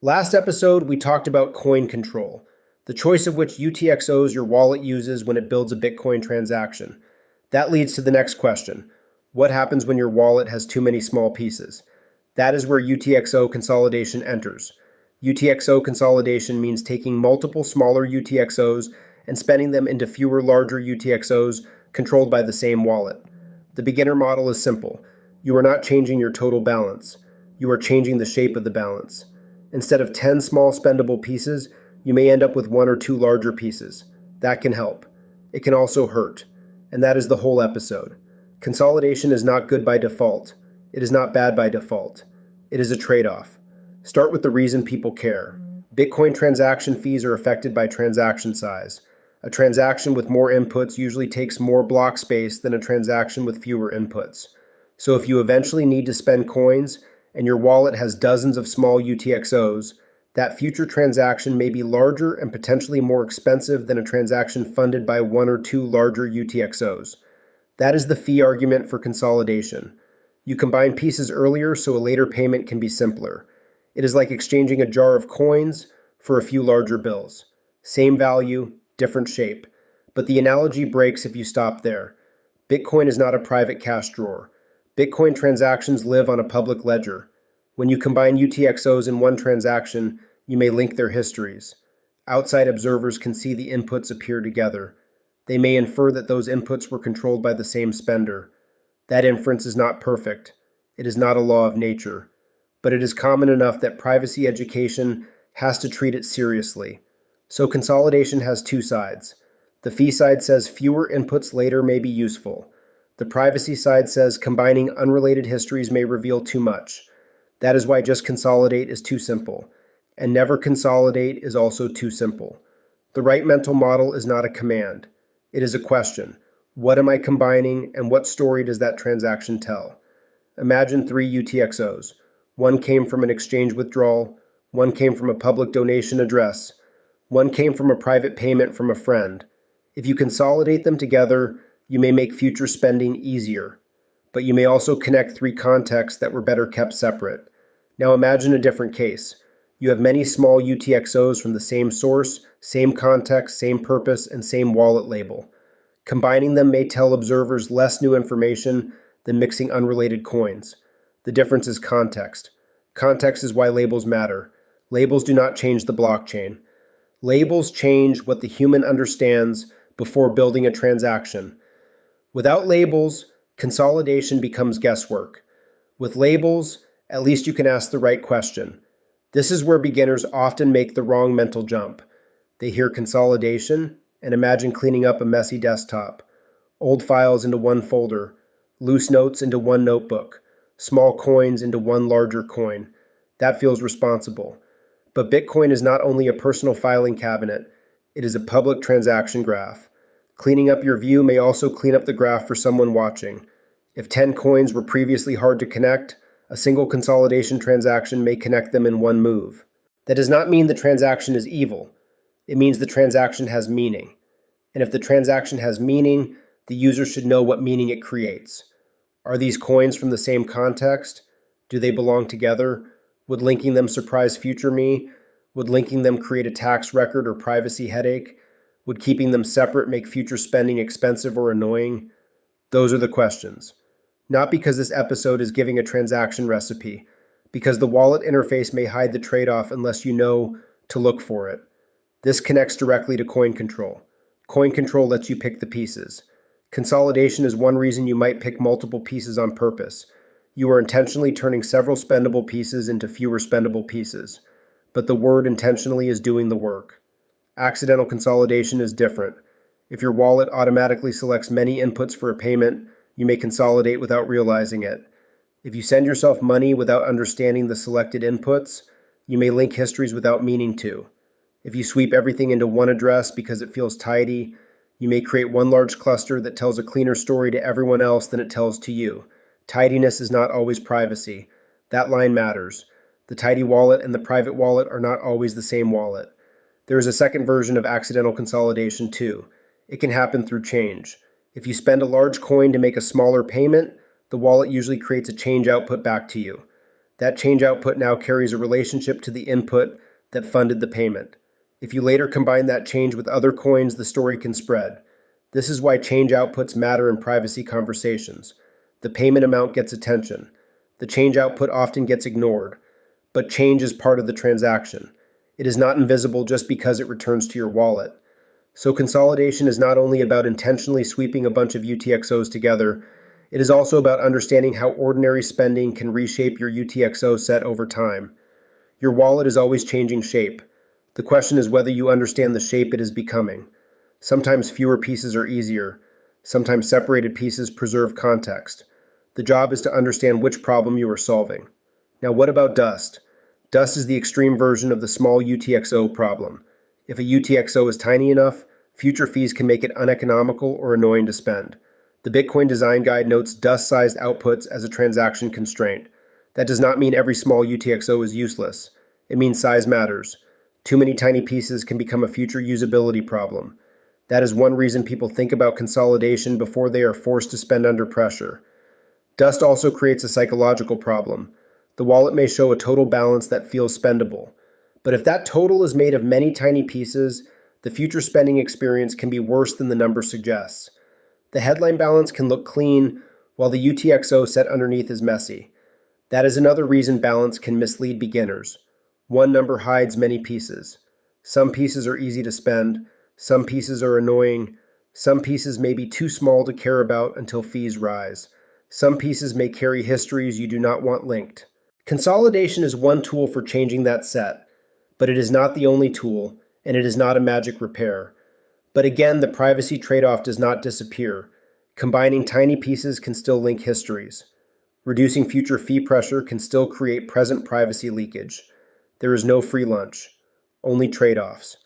Last episode, we talked about coin control, the choice of which UTXOs your wallet uses when it builds a Bitcoin transaction. That leads to the next question. What happens when your wallet has too many small pieces? That is where UTXO consolidation enters. UTXO consolidation means taking multiple smaller UTXOs and spending them into fewer larger UTXOs controlled by the same wallet. The beginner model is simple. You are not changing your total balance. You are changing the shape of the balance. Instead of 10 small spendable pieces, you may end up with one or two larger pieces. That can help. It can also hurt. And that is the whole episode. Consolidation is not good by default. It is not bad by default. It is a trade-off. Start with the reason people care. Bitcoin transaction fees are affected by transaction size. A transaction with more inputs usually takes more block space than a transaction with fewer inputs. So if you eventually need to spend coins, and your wallet has dozens of small UTXOs, that future transaction may be larger and potentially more expensive than a transaction funded by one or two larger UTXOs. That is the fee argument for consolidation. You combine pieces earlier so a later payment can be simpler. It is like exchanging a jar of coins for a few larger bills. Same value, different shape. But the analogy breaks if you stop there. Bitcoin is not a private cash drawer. Bitcoin transactions live on a public ledger. When you combine UTXOs in one transaction, you may link their histories. Outside observers can see the inputs appear together. They may infer that those inputs were controlled by the same spender. That inference is not perfect. It is not a law of nature. But it is common enough that privacy education has to treat it seriously. So consolidation has two sides. The fee side says fewer inputs later may be useful. The privacy side says combining unrelated histories may reveal too much. That is why just consolidate is too simple. And never consolidate is also too simple. The right mental model is not a command. It is a question. What am I combining and what story does that transaction tell? Imagine 3 UTXOs. One came from an exchange withdrawal. One came from a public donation address. One came from a private payment from a friend. If you consolidate them together, you may make future spending easier, but you may also connect 3 contexts that were better kept separate. Now imagine a different case. You have many small UTXOs from the same source, same context, same purpose, and same wallet label. Combining them may tell observers less new information than mixing unrelated coins. The difference is context. Context is why labels matter. Labels do not change the blockchain. Labels change what the human understands before building a transaction. Without labels, consolidation becomes guesswork. With labels, at least you can ask the right question. This is where beginners often make the wrong mental jump. They hear consolidation and imagine cleaning up a messy desktop, old files into one folder, loose notes into one notebook, small coins into one larger coin. That feels responsible. But Bitcoin is not only a personal filing cabinet, it is a public transaction graph. Cleaning up your view may also clean up the graph for someone watching. If 10 coins were previously hard to connect, a single consolidation transaction may connect them in one move. That does not mean the transaction is evil. It means the transaction has meaning. And if the transaction has meaning, the user should know what meaning it creates. Are these coins from the same context? Do they belong together? Would linking them surprise future me? Would linking them create a tax record or privacy headache? Would keeping them separate make future spending expensive or annoying? Those are the questions. Not because this episode is giving a transaction recipe, because the wallet interface may hide the trade-off unless you know to look for it. This connects directly to coin control. Coin control lets you pick the pieces. Consolidation is one reason you might pick multiple pieces on purpose. You are intentionally turning several spendable pieces into fewer spendable pieces. But the word intentionally is doing the work. Accidental consolidation is different. If your wallet automatically selects many inputs for a payment, you may consolidate without realizing it. If you send yourself money without understanding the selected inputs, you may link histories without meaning to. If you sweep everything into one address because it feels tidy, you may create one large cluster that tells a cleaner story to everyone else than it tells to you. Tidiness is not always privacy. That line matters. The tidy wallet and the private wallet are not always the same wallet. There is a second version of accidental consolidation too. It can happen through change. If you spend a large coin to make a smaller payment, the wallet usually creates a change output back to you. That change output now carries a relationship to the input that funded the payment. If you later combine that change with other coins, the story can spread. This is why change outputs matter in privacy conversations. The payment amount gets attention. The change output often gets ignored, but change is part of the transaction. It is not invisible just because it returns to your wallet. So consolidation is not only about intentionally sweeping a bunch of UTXOs together, it is also about understanding how ordinary spending can reshape your UTXO set over time. Your wallet is always changing shape. The question is whether you understand the shape it is becoming. Sometimes fewer pieces are easier. Sometimes separated pieces preserve context. The job is to understand which problem you are solving. Now, what about dust? Dust is the extreme version of the small UTXO problem. If a UTXO is tiny enough, future fees can make it uneconomical or annoying to spend. The Bitcoin Design Guide notes dust-sized outputs as a transaction constraint. That does not mean every small UTXO is useless. It means size matters. Too many tiny pieces can become a future usability problem. That is one reason people think about consolidation before they are forced to spend under pressure. Dust also creates a psychological problem. The wallet may show a total balance that feels spendable. But if that total is made of many tiny pieces, the future spending experience can be worse than the number suggests. The headline balance can look clean, while the UTXO set underneath is messy. That is another reason balance can mislead beginners. One number hides many pieces. Some pieces are easy to spend, some pieces are annoying, some pieces may be too small to care about until fees rise. Some pieces may carry histories you do not want linked. Consolidation is one tool for changing that set, but it is not the only tool, and it is not a magic repair. But again, the privacy trade-off does not disappear. Combining tiny pieces can still link histories. Reducing future fee pressure can still create present privacy leakage. There is no free lunch, only trade-offs.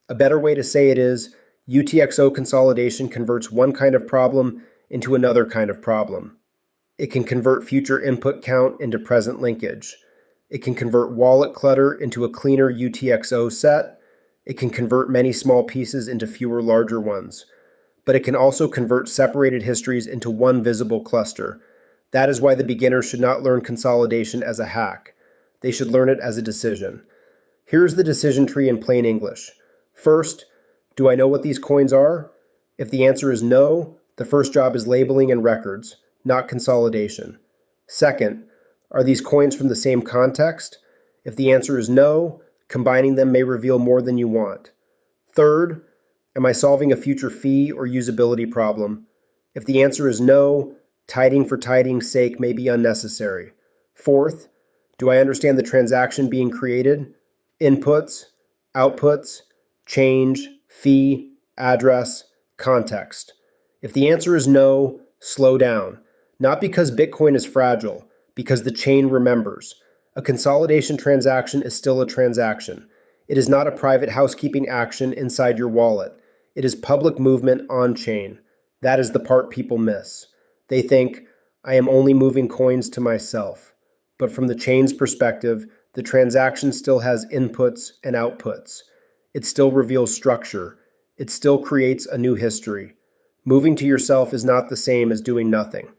A better way to say it is, UTXO consolidation converts one kind of problem into another kind of problem. It can convert future input count into present linkage. It can convert wallet clutter into a cleaner UTXO set. It can convert many small pieces into fewer larger ones. But it can also convert separated histories into one visible cluster. That is why the beginner should not learn consolidation as a hack. They should learn it as a decision. Here's the decision tree in plain English. First, do I know what these coins are? If the answer is no, the first job is labeling and records, not consolidation. Second, are these coins from the same context? If the answer is no, combining them may reveal more than you want. Third, am I solving a future fee or usability problem? If the answer is no, tidying for tidying's sake may be unnecessary. Fourth, do I understand the transaction being created? Inputs, outputs, change, fee, address, context. If the answer is no, slow down. Not because Bitcoin is fragile, because the chain remembers. A consolidation transaction is still a transaction. It is not a private housekeeping action inside your wallet. It is public movement on-chain. That is the part people miss. They think, I am only moving coins to myself. But from the chain's perspective, the transaction still has inputs and outputs. It still reveals structure. It still creates a new history. Moving to yourself is not the same as doing nothing.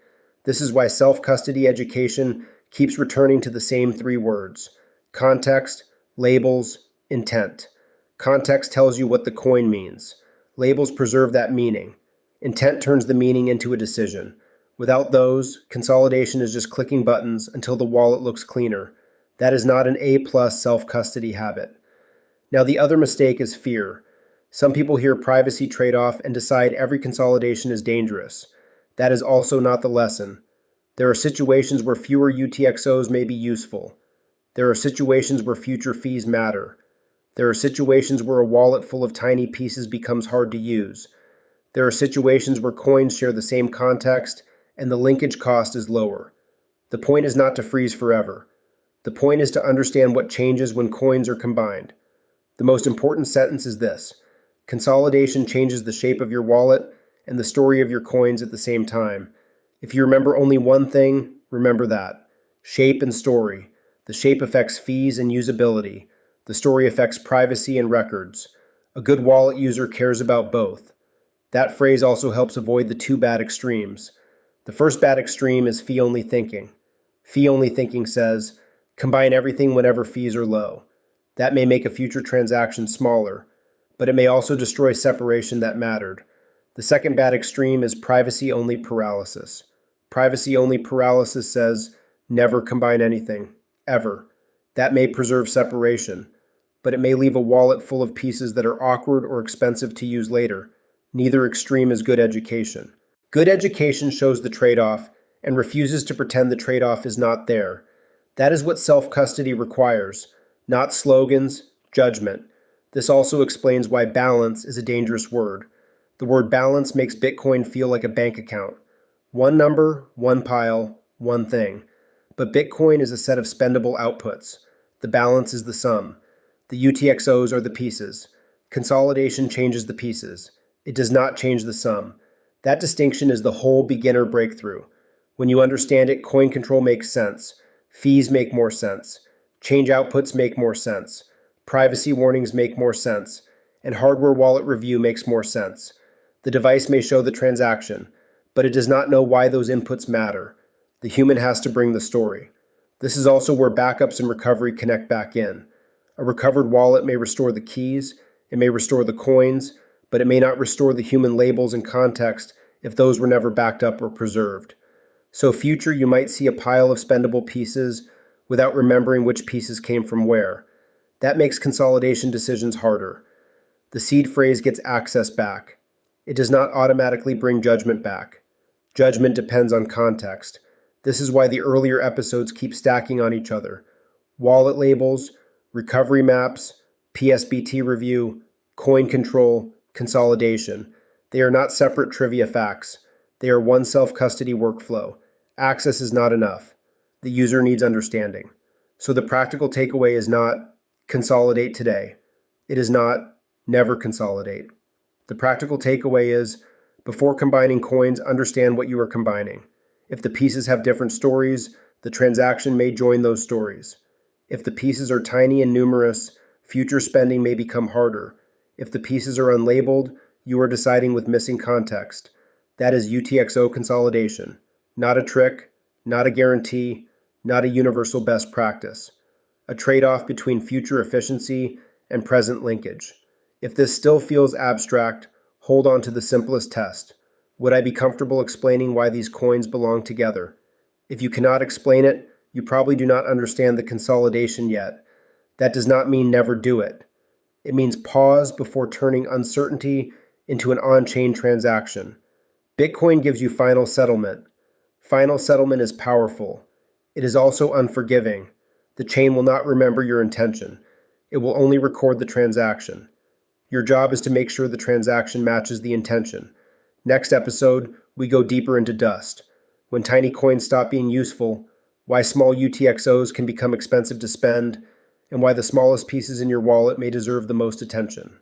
This is why self-custody education keeps returning to the same three words: context, labels, intent. Context tells you what the coin means. Labels preserve that meaning. Intent turns the meaning into a decision. Without those, consolidation is just clicking buttons until the wallet looks cleaner. That is not an A+ self-custody habit. Now, the other mistake is fear. Some people hear privacy trade-off and decide every consolidation is dangerous. That is also not the lesson. There are situations where fewer UTXOs may be useful. There are situations where future fees matter. There are situations where a wallet full of tiny pieces becomes hard to use. There are situations where coins share the same context and the linkage cost is lower. The point is not to freeze forever. The point is to understand what changes when coins are combined. The most important sentence is this: consolidation changes the shape of your wallet and the story of your coins at the same time. If you remember only one thing, remember that. Shape and story. The shape affects fees and usability. The story affects privacy and records. A good wallet user cares about both. That phrase also helps avoid the two bad extremes. The first bad extreme is fee-only thinking. Fee-only thinking says, Combine everything whenever fees are low. That may make a future transaction smaller, but it may also destroy separation that mattered. The second bad extreme is privacy-only paralysis. Privacy-only paralysis says, never combine anything, ever. That may preserve separation, but it may leave a wallet full of pieces that are awkward or expensive to use later. Neither extreme is good education. Good education shows the trade-off and refuses to pretend the trade-off is not there. That is what self-custody requires, not slogans, judgment. This also explains why balance is a dangerous word. The word balance makes Bitcoin feel like a bank account. One number, one pile, one thing. But Bitcoin is a set of spendable outputs. The balance is the sum. The UTXOs are the pieces. Consolidation changes the pieces. It does not change the sum. That distinction is the whole beginner breakthrough. When you understand it, coin control makes sense. Fees make more sense. Change outputs make more sense. Privacy warnings make more sense. And hardware wallet review makes more sense. The device may show the transaction, but it does not know why those inputs matter. The human has to bring the story. This is also where backups and recovery connect back in. A recovered wallet may restore the keys, it may restore the coins, but it may not restore the human labels and context if those were never backed up or preserved. So future, you might see a pile of spendable pieces without remembering which pieces came from where. That makes consolidation decisions harder. The seed phrase gets access back. It does not automatically bring judgment back. Judgment depends on context. This is why the earlier episodes keep stacking on each other. Wallet labels, recovery maps, PSBT review, coin control, consolidation. They are not separate trivia facts. They are one self-custody workflow. Access is not enough. The user needs understanding. So the practical takeaway is not consolidate today. It is not never consolidate. The practical takeaway is before combining coins, understand what you are combining. If the pieces have different stories, the transaction may join those stories. If the pieces are tiny and numerous, future spending may become harder. If the pieces are unlabeled, you are deciding with missing context. That is UTXO consolidation. Not a trick, not a guarantee, not a universal best practice. A trade-off between future efficiency and present linkage. If this still feels abstract, hold on to the simplest test. Would I be comfortable explaining why these coins belong together? If you cannot explain it, you probably do not understand the consolidation yet. That does not mean never do it. It means pause before turning uncertainty into an on-chain transaction. Bitcoin gives you final settlement. Final settlement is powerful. It is also unforgiving. The chain will not remember your intention. It will only record the transaction. Your job is to make sure the transaction matches the intention. Next episode, we go deeper into dust. When tiny coins stop being useful, why small UTXOs can become expensive to spend, and why the smallest pieces in your wallet may deserve the most attention.